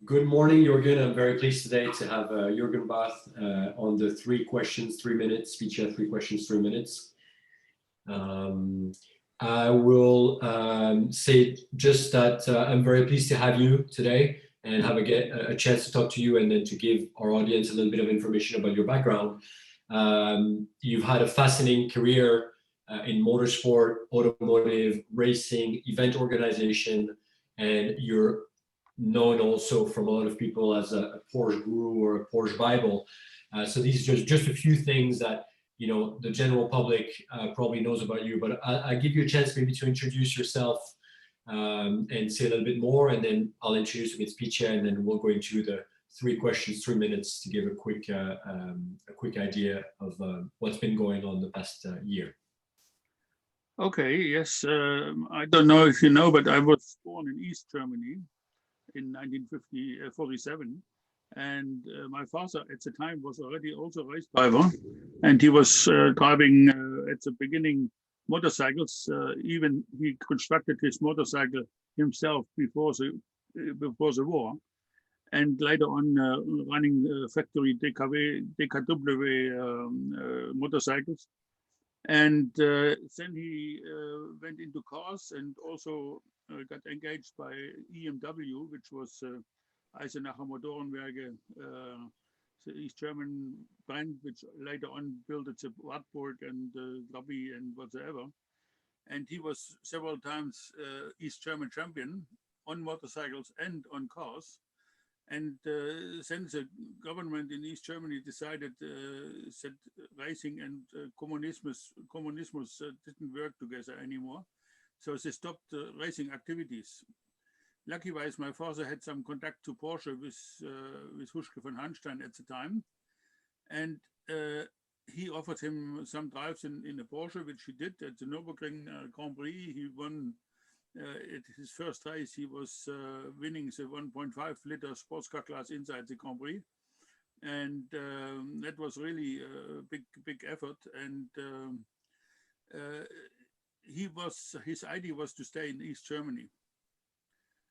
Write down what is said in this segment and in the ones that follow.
Good morning, Jürgen. I'm very pleased today to have Jürgen Barth on the 3 questions, 3 minutes, SpeedShare 3 questions, 3 minutes. I will say just that I'm very pleased to have you today and have a chance to talk to you and then to give our audience a little bit of information about your background. You've had a fascinating career in motorsport, automotive, racing, event organization, and you're known also from a lot of people as a Porsche guru or a Porsche Bible. So these are just a few things that the general public probably knows about you, but I'll give you a chance maybe to introduce yourself and say a little bit more, and then I'll introduce you with SpeedShare, and then we'll go into the 3 questions, 3 minutes to give a quick idea of what's been going on the past year. Okay, yes. I don't know if you know, but I was born in East Germany in 1947, and my father at the time was already also a race driver, and he was driving at the beginning motorcycles. Even he constructed his motorcycle himself before the war, and later on running factory DKW motorcycles. And then he went into cars and also got engaged by EMW, which was Eisenacher Motorenwerke, the East German brand, which later on built the Wartburg and Trabi and whatsoever. And he was several times East German champion on motorcycles and on cars. And since the government in East Germany decided that racing and communism didn't work together anymore, so they stopped racing activities. Luckily, my father had some contact to Porsche with Huschke von Hanstein at the time, and he offered him some drives in a Porsche, which he did at the Nürburgring Grand Prix. He won. At his first race, he was winning the 1.5 liter sports car class inside the Grand Prix, and that was really a big effort. And his idea was to stay in East Germany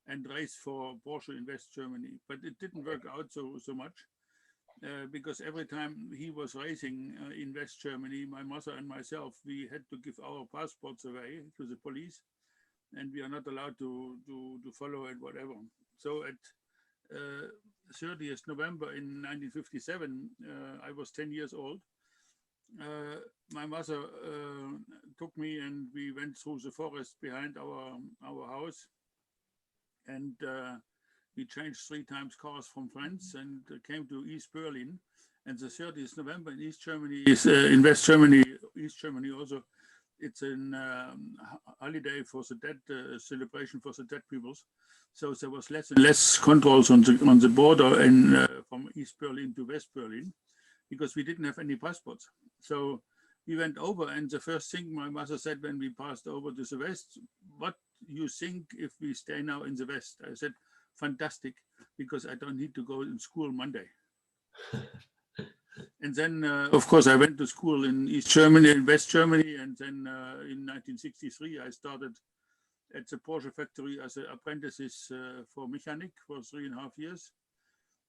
and race for Porsche in West Germany, but it didn't work out so much because every time he was racing in West Germany, my mother and myself, we had to give our passports away to the police, and we are not allowed to follow it, whatever. So at 30th November in 1957, I was 10 years old. My mother took me and we went through the forest behind our house, and we changed 3 times cars from friends and came to East Berlin. And the 30th November in East Germany is in West Germany, East Germany also. It's a holiday for the dead, celebration for the dead peoples. So there was less and less controls on the border and from East Berlin to West Berlin, because we didn't have any passports. So we went over, and the first thing my mother said when we passed over to the West, "What you think if we stay now in the West?" I said, "Fantastic, because I don't need to go in school Monday." And then, of course, I went to school in East Germany, in West Germany, and then in 1963, I started at the Porsche factory as an apprentice for mechanic for 3.5 years,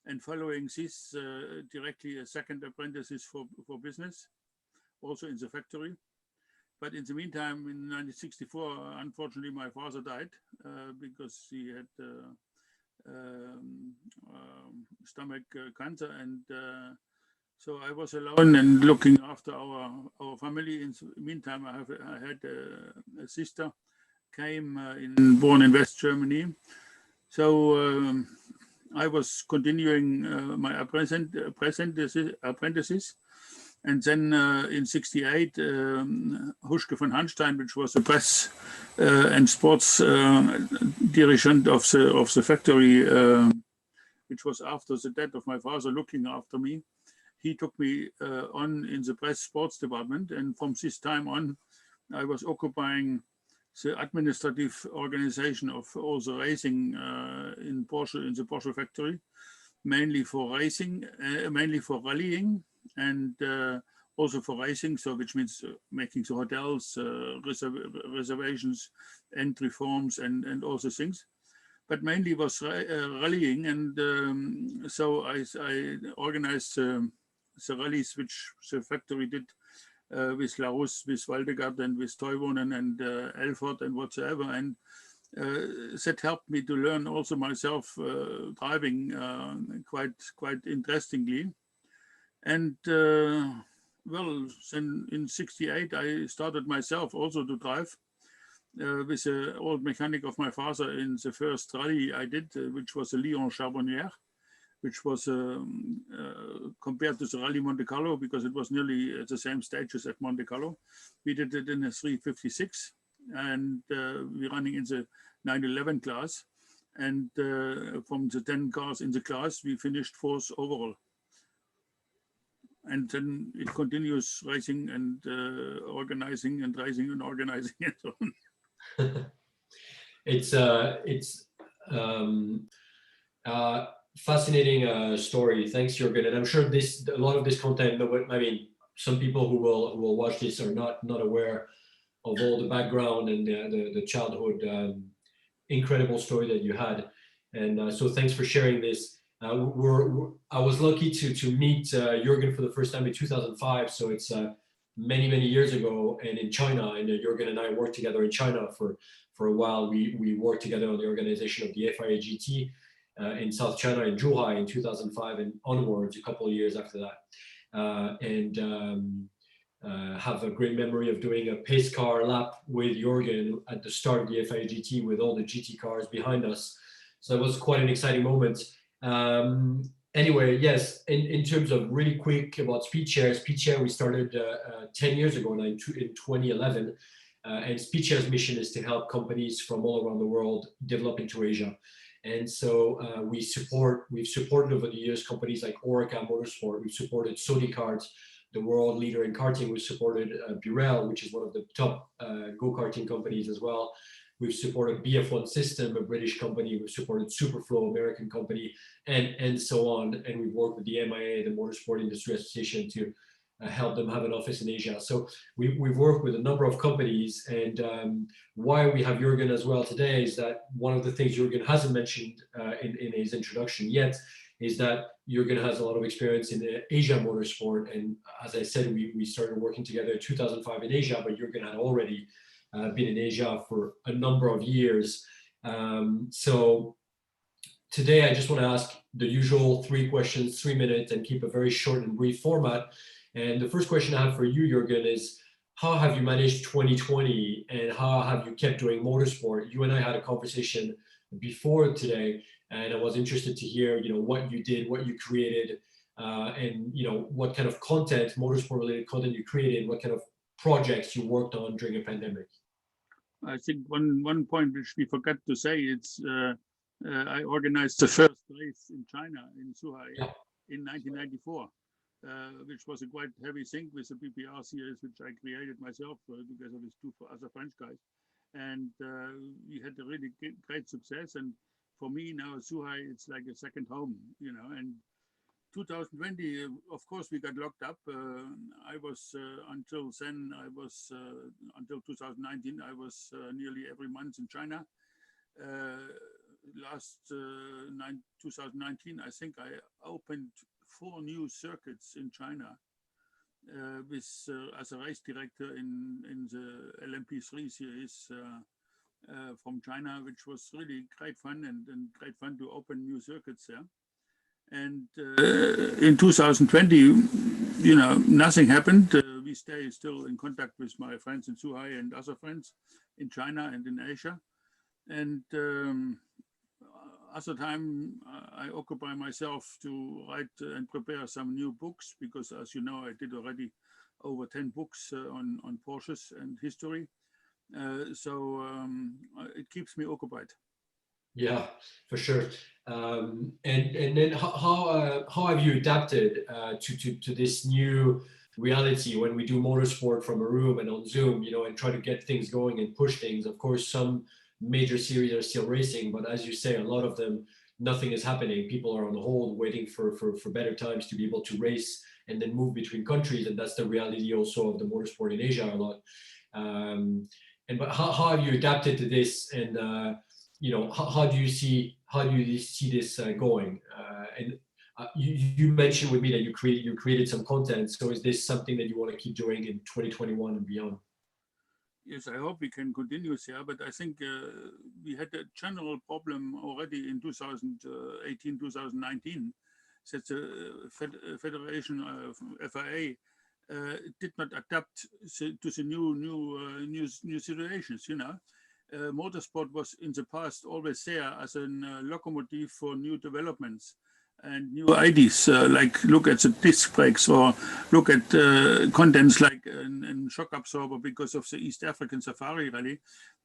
and following this, directly a second apprentice for business, also in the factory. But in the meantime, in 1964, unfortunately, my father died because he had stomach cancer, and so I was alone and looking after our family. In the meantime, I had a sister, born in West Germany. So I was continuing my apprentices. And then in 68, Huschke von Hanstein, which was the press and sports dirigent of the factory, which was after the death of my father, looking after me. He took me on in the press sports department, and from this time on, I was occupying the administrative organization of all the racing in the Porsche factory, mainly for racing, mainly for rallying, and also for racing. So, which means making the hotels, reservations, entry forms, and all the things. but mainly was rallying. And so I organized the rallies which the factory did with Larus, with Waldegard, and with Toivonen and Elford and whatsoever. And that helped me to learn also myself driving quite interestingly. And well, then in '68 I started myself also to drive with an old mechanic of my father in the first rally I did, which was a Lyon Charbonnière, which was compared to the Rally Monte Carlo, because it was nearly at the same stages at Monte Carlo. We did it in a 356, and we're running in the 911 class. And from the 10 cars in the class, we finished fourth overall. And then it continues racing and organizing and racing and organizing and so on. It's fascinating story. Thanks, Jürgen. And I'm sure a lot of this content, I mean, some people who will watch this are not aware of all the background and the childhood incredible story that you had. And so thanks for sharing this. I was lucky to meet Jürgen for the first time in 2005. So it's many years ago, and in China. And Jürgen and I worked together in China for a while. We worked together on the organization of the FIA GT in South China, in Zhuhai, in 2005 and onwards, a couple of years after that. Have a great memory of doing a pace car lap with Jürgen at the start of the FIA GT with all the GT cars behind us. So it was quite an exciting moment. Anyway, yes, in terms of really quick about SpeedShare we started 10 years ago now in 2011. And SpeedShare's mission is to help companies from all around the world develop into Asia. And so we've supported over the years companies like Orica Motorsport. We've supported Sony Kart, the world leader in karting. We've supported Burel, which is one of the top go-karting companies as well. We've supported BF1 System, a British company. We've supported Superflow, American company, and so on. And we've worked with the MIA, the Motorsport Industry Association, to help them have an office in Asia. So we've worked with a number of companies. And why we have Jürgen as well today is that one of the things Jürgen hasn't mentioned in his introduction yet is that Jürgen has a lot of experience in the Asia motorsport. And as I said, we started working together in 2005 in Asia, but Jürgen had already been in Asia for a number of years. So today I just want to ask the usual 3 questions, 3 minutes, and keep a very short and brief format. And the first question I have for you, Jürgen, is how have you managed 2020 and how have you kept doing motorsport? You and I had a conversation before today, and I was interested to hear, what you did, what you created, and what kind of content, motorsport-related content you created, what kind of projects you worked on during a pandemic. I think one point which we forgot to say, it's I organized the first race in China, in Zhuhai, in 1994, which was a quite heavy thing with the PPR series, which I created myself together with 2 other French guys. And we had a really great success. And for me now, Zhuhai, it's like a second home, and 2020, of course, we got locked up. I was, until then, until 2019, I was nearly every month in China. Last 2019, I think I opened 4 new circuits in China with as a race director in the LMP3 series from China, which was really great fun and great fun to open new circuits there. And in 2020, nothing happened. We stay still in contact with my friends in Zhuhai and other friends in China and in Asia. And other time, I occupy myself to write and prepare some new books, because as you know, I did already over 10 books on Porsches and history. So it keeps me occupied. Yeah, for sure. And then how have you adapted to this new reality when we do motorsport from a room and on Zoom, and try to get things going and push things? Of course, some major series are still racing, but as you say, a lot of them, nothing is happening. People are on hold waiting for better times to be able to race and then move between countries. And that's the reality also of the motorsport in Asia a lot. But how have you adapted to this? And how do you see this going? And you mentioned with me that you created some content. So is this something that you want to keep doing in 2021 and beyond? Yes, I hope we can continue here, but I think we had a general problem already in 2018, 2019, that the Federation of FIA did not adapt to the new situations. Motorsport was in the past always there as a locomotive for new developments and new ideas, like look at the disc brakes or look at contents like a shock absorber because of the East African Safari Rally.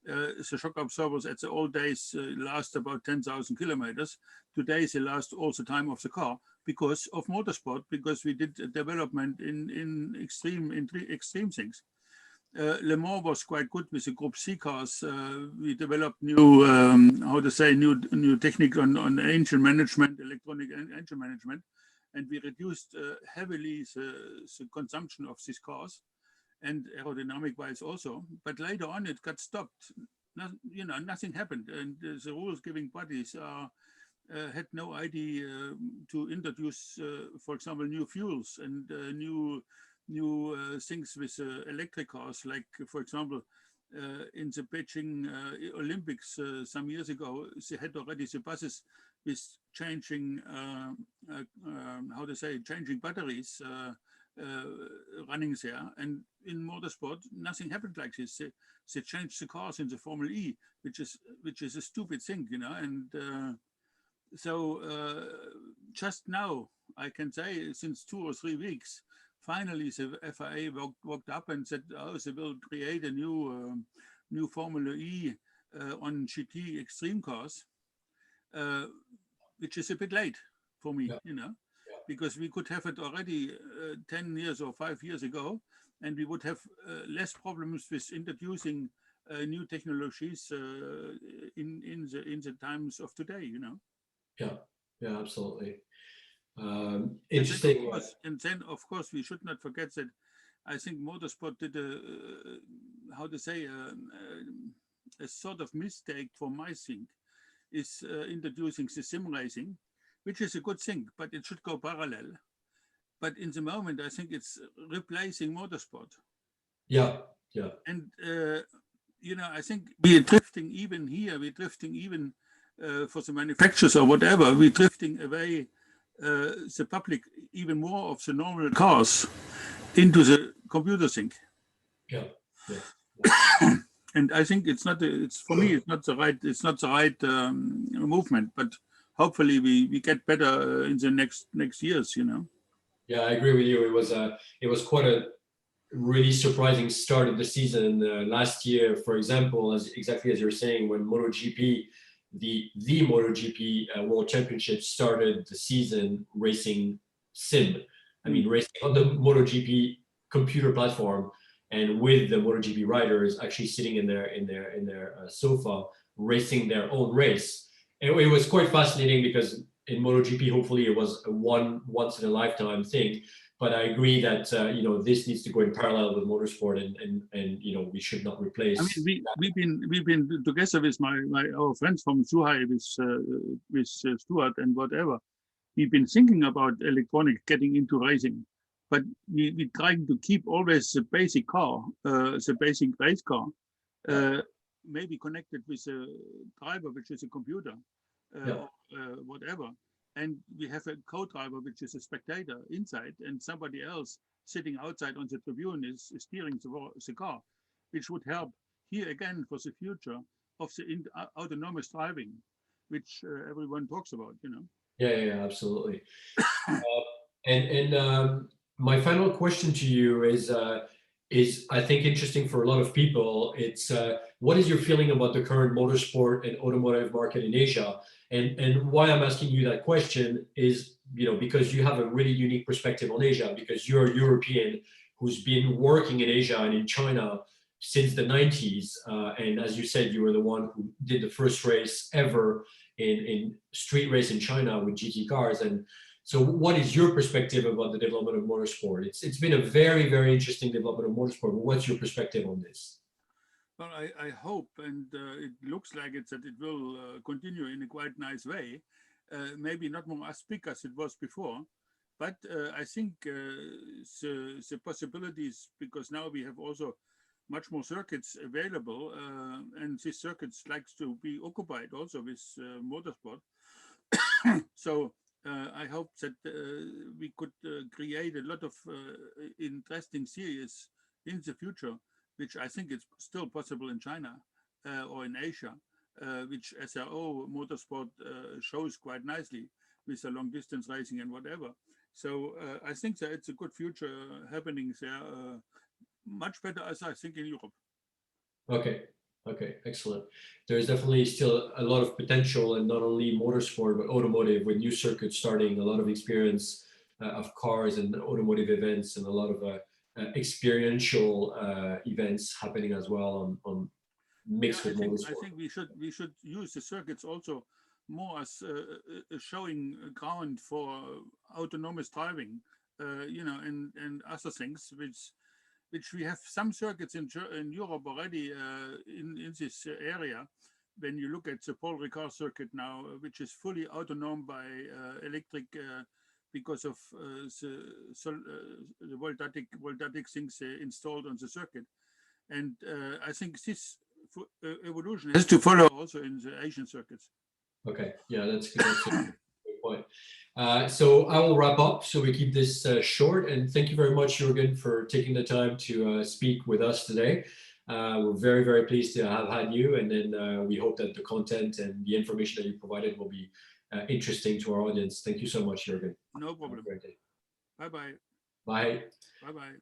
The shock absorbers at the old days last about 10,000 kilometers. Today they last all the time of the car because of motorsport, because we did development in extreme things. Le Mans was quite good with the Group C cars. We developed new, new technique on engine management, electronic engine management, and we reduced heavily the consumption of these cars, and aerodynamic-wise also. But later on, it got stopped. Nothing happened, and the rules-giving bodies had no idea to introduce, for example, new fuels and new things with electric cars, like, for example, in the Beijing Olympics some years ago, they had already the buses with changing, changing batteries running there. And in motorsport, nothing happened like this. They changed the cars in the Formula E, which is a stupid thing, And so just now, I can say, since 2 or 3 weeks, finally, the FIA woke up and said, "Oh, they will create a new Formula E on GT extreme cars," which is a bit late for me, because we could have it already 10 years or 5 years ago, and we would have less problems with introducing new technologies in the times of today, Yeah, absolutely. Interesting. And then, of course, we should not forget that I think motorsport did a sort of mistake for my thing, is introducing the sim racing, which is a good thing, but it should go parallel. But in the moment, I think it's replacing motorsport. Yeah. And, I think we're drifting even here, for the manufacturers or whatever, we're drifting away the public even more of the normal cars into the computer thing. Yeah. And I think it's not the right movement, but hopefully we get better in the next years, Yeah, I agree with you. It was quite a really surprising start of the season last year, for example, exactly as you're saying, when MotoGP, the MotoGP World Championship started the season racing sim. I mean, racing on the MotoGP computer platform, and with the MotoGP riders actually sitting in their sofa racing their own race. And it was quite fascinating because in MotoGP, hopefully it was a once in a lifetime thing. But I agree that this needs to go in parallel with motorsport, and we should not replace. I mean, we've been together with our friends from Zhuhai, with Stuart and whatever. We've been thinking about electronic getting into racing, but we're trying to keep always the basic car, the basic race car, maybe connected with a driver, which is a computer, or whatever. And we have a co-driver, which is a spectator inside, and somebody else sitting outside on the tribune is steering the car, which would help here again for the future of the autonomous driving, which everyone talks about, Yeah, absolutely. And my final question to you is I think interesting for a lot of people. It's what is your feeling about the current motorsport and automotive market in Asia? And why I'm asking you that question is, because you have a really unique perspective on Asia, because you're a European who's been working in Asia and in China since the 90s. And as you said, you were the one who did the first race ever in street race in China with GT cars. And so what is your perspective about the development of motorsport? It's been a very, very interesting development of motorsport, but what's your perspective on this? Well, I hope, and it looks like that it will continue in a quite nice way. Maybe not more as big as it was before, but I think the possibilities, because now we have also much more circuits available, and these circuits likes to be occupied also with motorsport. So I hope that we could create a lot of interesting series in the future, which I think is still possible in China or in Asia, which SRO motorsport shows quite nicely with the long distance racing and whatever. So I think that it's a good future happening there, much better as I think in Europe. Okay. Okay, excellent. There's definitely still a lot of potential, and not only motorsport, but automotive, with new circuits starting, a lot of experience of cars and automotive events, and a lot of experiential events happening as well on Yeah, mixed with I motorsport. think we should use the circuits also more as a showing ground for autonomous driving, and other things which we have some circuits in Europe already in this area. When you look at the Paul Ricard circuit now, which is fully autonomous by electric because of the voltaic things installed on the circuit, and I think this evolution has to follow also in the Asian circuits. Okay, yeah, that's good. That's a good point. So I will wrap up so we keep this short. And thank you very much, Jürgen, for taking the time to speak with us today. We're very, very pleased to have had you. And then we hope that the content and the information that you provided will be interesting to our audience. Thank you so much, Jürgen. No Have a problem. great day. Bye bye. Bye. Bye bye.